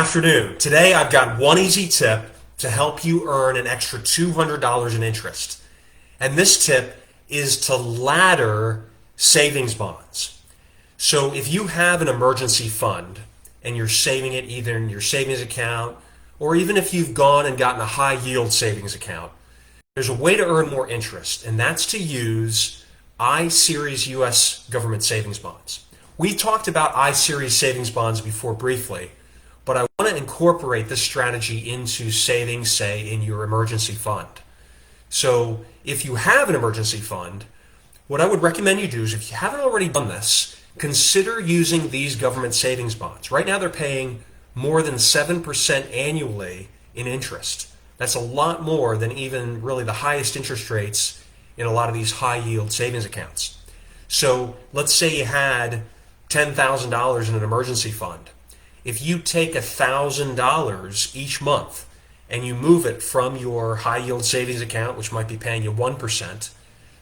Afternoon. Today I've got one easy tip to help you earn an extra $200 in interest. And this tip is to ladder savings bonds. So if you have an emergency fund and you're saving it either in your savings account or even if you've gone and gotten a high yield savings account, there's a way to earn more interest, and that's to use I-Series U.S. government savings bonds. We talked about I-Series savings bonds before briefly, but I want to incorporate this strategy into savings, say, in your emergency fund. So if you have an emergency fund, what I would recommend you do is, if you haven't already done this, consider using these government savings bonds. Right now they're paying more than 7% annually in interest. That's a lot more than even really the highest interest rates in a lot of these high yield savings accounts. So let's say you had $10,000 in an emergency fund. If you take $1,000 each month and you move it from your high yield savings account, which might be paying you 1%,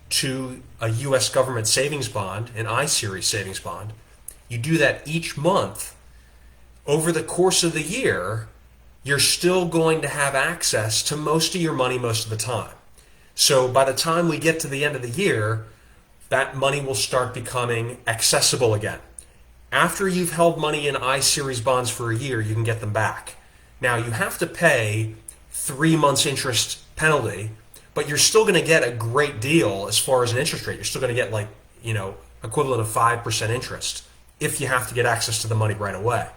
to a U.S. government savings bond, an I-Series savings bond, you do that each month, over the course of the year, you're still going to have access to most of your money most of the time. So by the time we get to the end of the year, that money will start becoming accessible again. After you've held money in I-Series bonds for a year, you can get them back. Now, you have to pay 3 months interest penalty, but you're still going to get a great deal as far as an interest rate. You're still going to get equivalent of 5% interest if you have to get access to the money right away.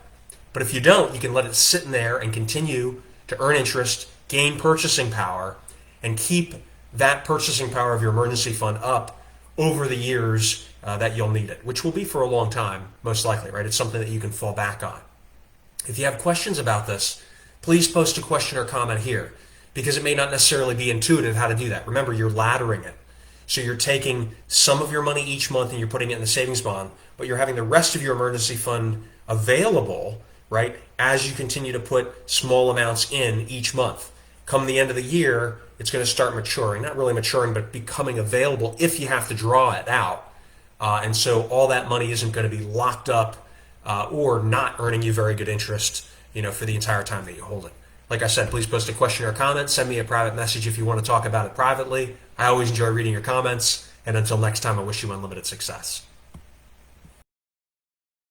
But if you don't, you can let it sit in there and continue to earn interest, gain purchasing power, and keep that purchasing power of your emergency fund up over the years that you'll need it, which will be for a long time, most likely, right? It's something that you can fall back on. If you have questions about this, please post a question or comment here, because it may not necessarily be intuitive how to do that. Remember, you're laddering it. So you're taking some of your money each month and you're putting it in the savings bond, but you're having the rest of your emergency fund available, right, as you continue to put small amounts in each month. Come the end of the year, it's going to start maturing. Not really maturing, but becoming available if you have to draw it out. And so all that money isn't going to be locked up or not earning you very good interest, for the entire time that you hold it. Like I said, please post a question or comment. Send me a private message if you want to talk about it privately. I always enjoy reading your comments. And until next time, I wish you unlimited success.